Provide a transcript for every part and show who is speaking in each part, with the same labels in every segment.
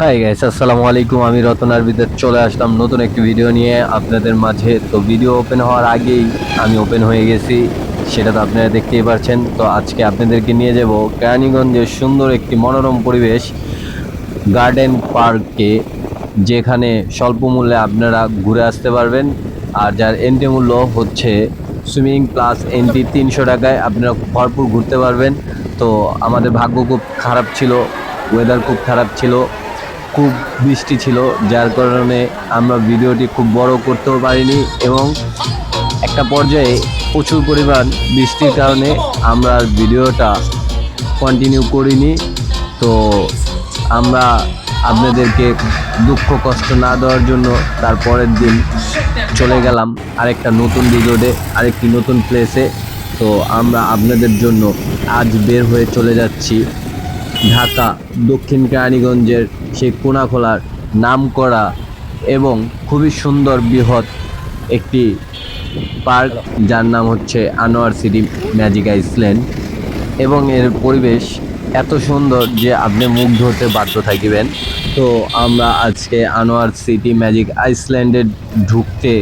Speaker 1: Hi guys, আসসালামু আলাইকুম। আমি রতনার ভিতর চলে আসলাম নতুন একটি ভিডিও নিয়ে আপনাদের মাঝে। তো ভিডিও ওপেন হওয়ার আগেই আমি ওপেন হয়ে গেছি, সেটা তো আপনারা দেখতেই পাচ্ছেন। তো আজকে আপনাদেরকে নিয়ে যাব কেরানীগঞ্জের সুন্দর একটি মনোরম পরিবেশ গার্ডেন পার্কে, যেখানে স্বল্প মূল্যে আপনারা ঘুরে আসতে পারবেন। আর যার এন্ট্রি মূল্য হচ্ছে সুইমিং প্লাস এন্ট্রি 300 টাকায় আপনারা ভরপুর ঘুরতে পারবেন। তো আমাদের ভাগ্য খুব খারাপ ছিল, ওয়েদার খুব খারাপ ছিল, খুব বৃষ্টি ছিল, যার কারণে আমরা ভিডিওটি খুব বড় করতেও পারিনি এবং একটা পর্যায়ে প্রচুর পরিমাণ বৃষ্টির কারণে আমরা ভিডিওটা কন্টিনিউ করিনি। তো আমরা আপনাদেরকে দুঃখ কষ্ট না দেওয়ার জন্য তারপরের দিন চলে গেলাম আরেকটা নতুন রিসোর্টে, আরেকটি নতুন প্লেসে। তো আমরা আপনাদের জন্য আজ বের হয়ে চলে যাচ্ছি ঢাকা দক্ষিণ কেরানীগঞ্জের সেই কোনাখোলার নামকরা এবং খুবই সুন্দর বৃহৎ একটি পার্ক, যার নাম হচ্ছে আনোয়ার সিটি ম্যাজিক আইসল্যান্ড। এবং এর পরিবেশ এত সুন্দর যে আপনি মুগ্ধ হতে বাধ্য থাকিবেন। তো আমরা আজকে আনোয়ার সিটি ম্যাজিক আইসল্যান্ডে ঢুকতে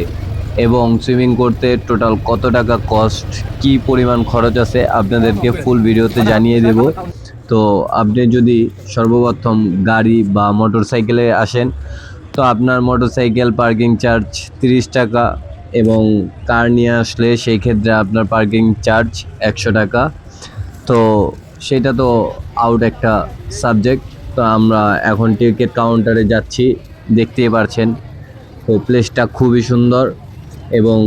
Speaker 1: এবং সুইমিং করতে টোটাল কত টাকা কস্ট, কি পরিমাণ খরচ আছে আপনাদেরকে ফুল ভিডিওতে জানিয়ে দেব। তো আপনি যদি সর্বপ্রথম গাড়ি বা মোটর সাইকেলে আসেন, তো আপনার মোটর সাইকেল পার্কিং চার্জ 30 টাকা, এবং কার নিয়ে আসলে সেই ক্ষেত্রে আপনার পার্কিং চার্জ 100 টাকা। তো সেটা তো আউট একটা সাবজেক্ট। তো আমরা এখন টিকিট কাউন্টারে যাচ্ছি, দেখতেই পারছেন। তো প্লেসটা খুবই সুন্দর এবং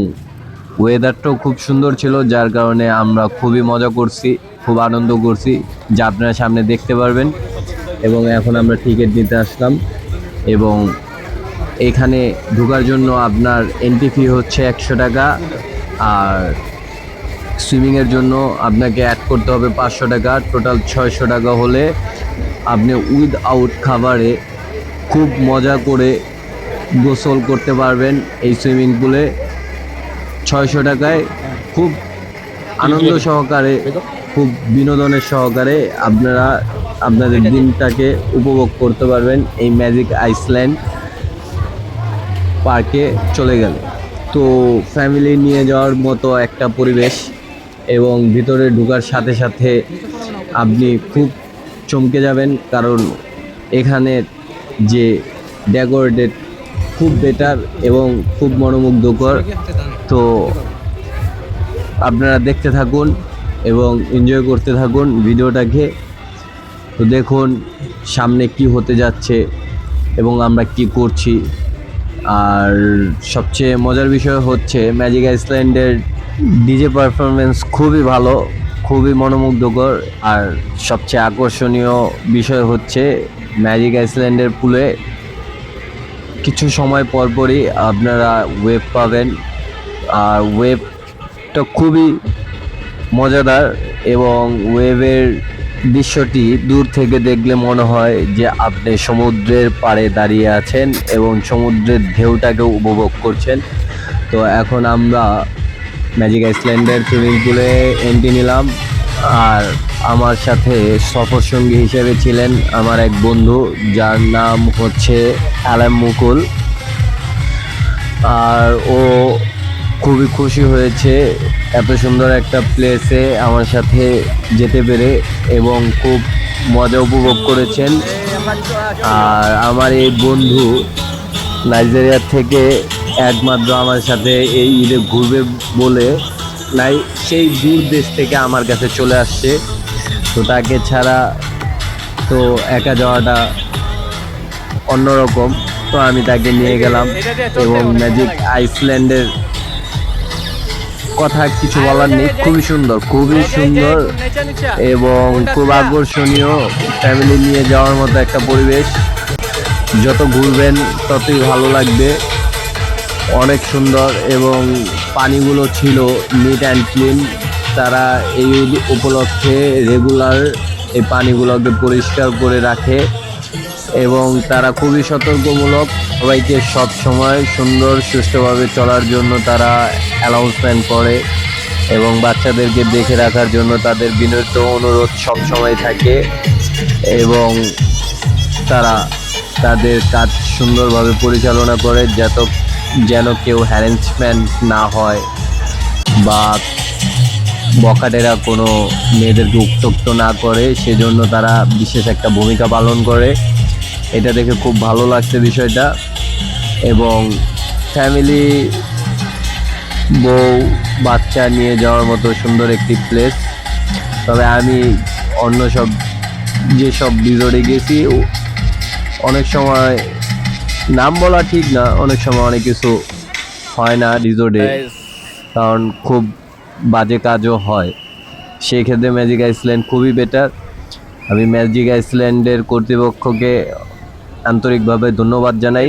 Speaker 1: ওয়েদারটাও খুব সুন্দর ছিল, যার কারণে আমরা খুবই মজা করছি, খুব আনন্দ করছি, যা আপনারা সামনে দেখতে পারবেন। এবং এখন আমরা টিকিট নিতে আসলাম এবং এখানে ঢোকার জন্য আপনার এন্ট্রি ফি হচ্ছে 100 টাকা, আর সুইমিংয়ের জন্য আপনাকে অ্যাড করতে হবে 500 টাকা। টোটাল 600 টাকা হলে আপনি উইদাউট খাবারে খুব মজা করে গোসল করতে পারবেন এই সুইমিং পুলে। 600 টাকায় খুব আনন্দ সহকারে, খুব বিনোদনের সহকারে আপনারা আপনাদের দিনটাকে উপভোগ করতে পারবেন এই ম্যাজিক আইসল্যান্ড পার্কে চলে গেলে। তো ফ্যামিলি নিয়ে যাওয়ার মতো একটা পরিবেশ, এবং ভিতরে ঢোকার সাথে সাথে আপনি খুব চমকে যাবেন, কারণ এখানে যে ডেকোরেটেড খুব বেটার এবং খুব মনোমুগ্ধকর। তো আপনারা দেখতে থাকুন এবং এনজয় করতে থাকুন ভিডিওটাকে। তো দেখুন সামনে কি হতে যাচ্ছে এবং আমরা কি করছি। আর সবচেয়ে মজার বিষয় হচ্ছে ম্যাজিক আইসল্যান্ডের ডিজে পারফরমেন্স খুবই ভালো, খুবই মনোমুগ্ধকর। আর সবচেয়ে আকর্ষণীয় বিষয় হচ্ছে ম্যাজিক আইসল্যান্ডের পুলে কিছু সময় পরপরই আপনারা ওয়েভ পাবেন, আর ওয়েভটা খুবই মজাদার। এবং ওয়েভের দৃশ্যটি দূর থেকে দেখলে মনে হয় যে আপনি সমুদ্রের পাড়ে দাঁড়িয়ে আছেন এবং সমুদ্রের ঢেউটাকে উপভোগ করছেন। তো এখন আমরা ম্যাজিক আইসল্যান্ডের সুইমিং পুলে এন্ট্রি নিলাম, আর আমার সাথে সফর সঙ্গী হিসেবে ছিলেন আমার এক বন্ধু, যার নাম হচ্ছে অ্যালাম মুকুল। আর ও খুবই খুশি হয়েছে এত সুন্দর একটা প্লেসে আমার সাথে যেতে পেরে, এবং খুব মজা উপভোগ করেছেন। আর আমার এই বন্ধু নাইজেরিয়া থেকে একমাত্র আমার সাথে এই ঈদে ঘুরবে বলে নাই, সেই দূর দেশ থেকে আমার কাছে চলে আসছে। তো তাকে ছাড়া তো একা যাওয়াটা অন্যরকম। তো আমি তাকে নিয়ে গেলাম, এবং ম্যাজিক আইসল্যান্ডের কথা কিছু বলার নেই, খুবই সুন্দর, খুবই সুন্দর এবং খুব আকর্ষণীয়। ফ্যামিলি নিয়ে যাওয়ার মতো একটা পরিবেশ, যত ঘুরবেন ততই ভালো লাগবে। অনেক সুন্দর, এবং পানিগুলো ছিল নিট অ্যান্ড ক্লিন। তারা এই উপলক্ষে রেগুলার এই পানিগুলোকে পরিষ্কার করে রাখে, এবং তারা খুবই সতর্কমূলক, সবাইকে সব সময় সুন্দর সুষ্ঠুভাবে চলার জন্য তারা অ্যানাউন্সমেন্ট করে, এবং বাচ্চাদেরকে দেখে রাখার জন্য তাদের বিনীত অনুরোধ সব সময় থাকে। এবং তারা তাদের কাজ সুন্দরভাবে পরিচালনা করে যেন কেউ হ্যারাসমেন্ট না হয় বা বখাটেরা কোনো মেয়েদেরকে উত্ত্যক্ত না করে, সেজন্য তারা বিশেষ একটা ভূমিকা পালন করে। এটা দেখে খুব ভালো লাগছে বিষয়টা। এবং ফ্যামিলি, বউ বাচ্চা নিয়ে যাওয়ার মতো সুন্দর একটি প্লেস। তবে আমি অন্য যেসব রিসোর্টে গেছি অনেক সময়, নাম বলা ঠিক না, অনেক সময় অনেক কিছু হয় না রিসোর্টে, কারণ খুব বাজে কাজও হয়। সেই ক্ষেত্রে ম্যাজিক আইসল্যান্ড খুবই বেটার। আমি ম্যাজিক আইসল্যান্ডের কর্তৃপক্ষকে আন্তরিকভাবে ধন্যবাদ জানাই।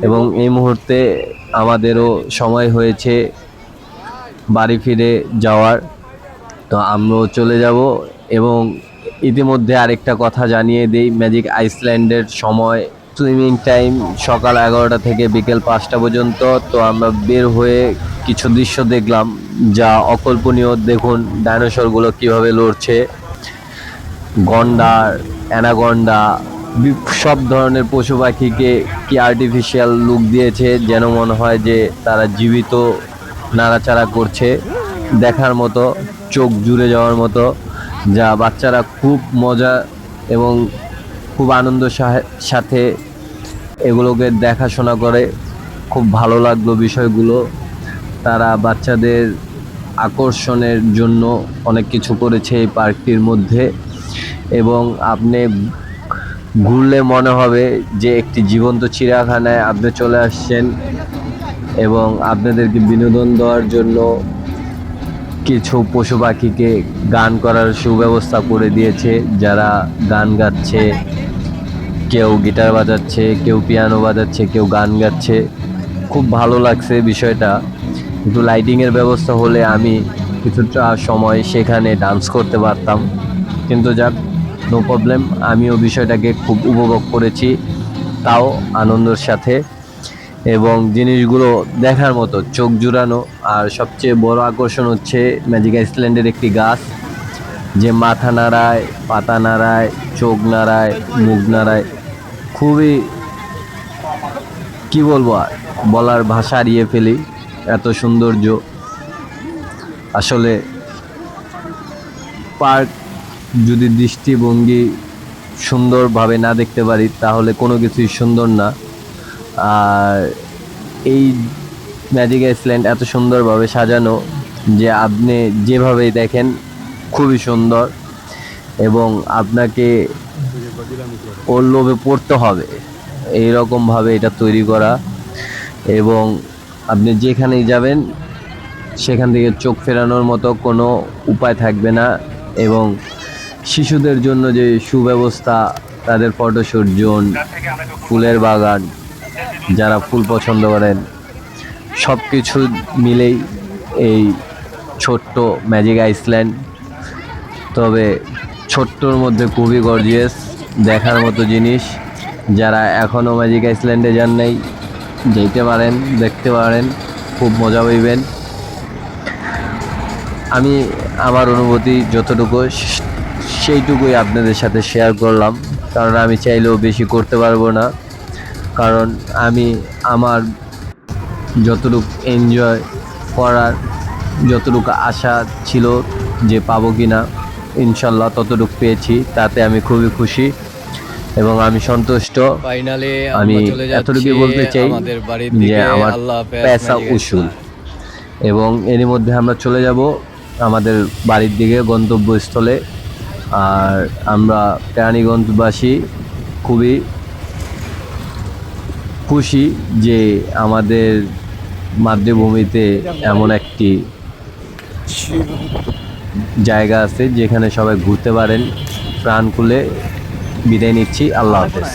Speaker 1: এবং এই মুহূর্তে আমাদেরও সময় হয়েছে বাড়ি ফিরে যাওয়ার, তো আমরাও চলে যাব। এবং ইতিমধ্যে আরেকটা কথা জানিয়ে দিই, ম্যাজিক আইসল্যান্ডের সময় সুইমিং টাইম সকাল 11টা থেকে বিকেল 5টা পর্যন্ত। তো আমরা বের হয়ে কিছু দৃশ্য দেখলাম যা অকল্পনীয়। দেখুন ডাইনোসরগুলো কিভাবে লড়ছে, গন্ডার, অ্যানাকন্ডা, সব ধরনের পশু পাখিকে কি আর্টিফিশিয়াল লুক দিয়েছে, যেন মনে হয় যে তারা জীবিত নাড়াচাড়া করছে। দেখার মতো, চোখ জুড়ে যাওয়ার মতো, যা বাচ্চারা খুব মজা এবং খুব আনন্দের সাথে এগুলোকে দেখাশোনা করে। খুব ভালো লাগলো বিষয়গুলো। তারা বাচ্চাদের আকর্ষণের জন্য অনেক কিছু করেছে এই পার্কটির মধ্যে। এবং আপনি ঘুরলে মনে হবে যে একটি জীবন্ত চিড়িয়াখানায় আপনি চলে আসছেন। এবং আপনাদেরকে বিনোদন দেওয়ার জন্য কিছু পশু পাখিকে গান করার সুব্যবস্থা করে দিয়েছে, যারা গান গাচ্ছে, কেউ গিটার বাজাচ্ছে, কেউ পিয়ানো বাজাচ্ছে, কেউ গান গাচ্ছে। খুব ভালো লাগছে বিষয়টা। একটু লাইটিংয়ের ব্যবস্থা হলে আমি কিছুটা সময় সেখানে ডান্স করতে পারতাম, কিন্তু যাক, নো প্রবলেম। আমিও বিষয়টাকে খুব উপভোগ করেছি, তাও আনন্দের সাথে। এবং জিনিসগুলো দেখার মতো, চোখ জুড়ানো। আর সবচেয়ে বড় আকর্ষণ হচ্ছে ম্যাজিক আইসল্যান্ডের একটি গাছ, যে মাথা নাড়ায়, পাতা নাড়ায়, চোখ নাড়ায়, মুখ নাড়ায়। খুবই, কি বলবো, আর বলার ভাষা হারিয়ে ফেলি, এত সৌন্দর্য। আসলে পার্ক যদি দৃষ্টিভঙ্গি সুন্দরভাবে না দেখতে পারি তাহলে কোনো কিছুই সুন্দর না। আর এই ম্যাজিক আইসল্যান্ড এত সুন্দরভাবে সাজানো যে আপনি যেভাবেই দেখেন খুবই সুন্দর, এবং আপনাকে ওর লোভে পড়তে হবে এইরকমভাবে এটা তৈরি করা। এবং আপনি যেখানেই যাবেন সেখান থেকে চোখ ফেরানোর মতো কোনো উপায় থাকবে না। এবং শিশুদের জন্য যে সুব্যবস্থা, তাদের ফটোশ্যুট জোন, ফুলের বাগান, যারা ফুল পছন্দ করেন, সব কিছু মিলেই এই ছোট্ট ম্যাজিক আইসল্যান্ড। তবে ছোট্টর মধ্যে খুবই গর্জিয়াস, দেখার মতো জিনিস। যারা এখনও ম্যাজিক আইসল্যান্ডে যান নাই, যেতে পারেন, দেখতে পারেন, খুব মজা পাইবেন। আমি আমার অনুভূতি যতটুকু সেইটুকুই আপনাদের সাথে শেয়ার করলাম, কারণ আমি চাইলেও বেশি করতে পারবো না। কারণ আমি আমার যতটুকু এনজয় করার, যতটুকু আশা ছিল যে পাবো কি না, ইনশাল্লাহ ততটুকু পেয়েছি, তাতে আমি খুবই খুশি এবং আমি সন্তুষ্ট।
Speaker 2: ফাইনালি
Speaker 1: আমি
Speaker 2: চলে যাচ্ছি
Speaker 1: এতটুকুই বলতে চাই
Speaker 2: আমাদের বাড়ির
Speaker 1: যে
Speaker 2: দিকে।
Speaker 1: আমার
Speaker 2: আল্লাহ হাফেজ
Speaker 1: পেশা
Speaker 2: ম্যাজিক
Speaker 1: উসুল।
Speaker 2: আইসল্যান্ড।
Speaker 1: এবং এরই মধ্যে আমরা চলে যাব আমাদের বাড়ির দিকে, গন্তব্যস্থলে। আর আমরা প্রাণীগঞ্জবাসী খুবই খুশি যে আমাদের মাতৃভূমিতে এমন একটি জায়গা আছে যেখানে সবাই ঘুরতে পারেন। প্রাণ খুলে বিদায় নিচ্ছি, আল্লাহ হাফেজ।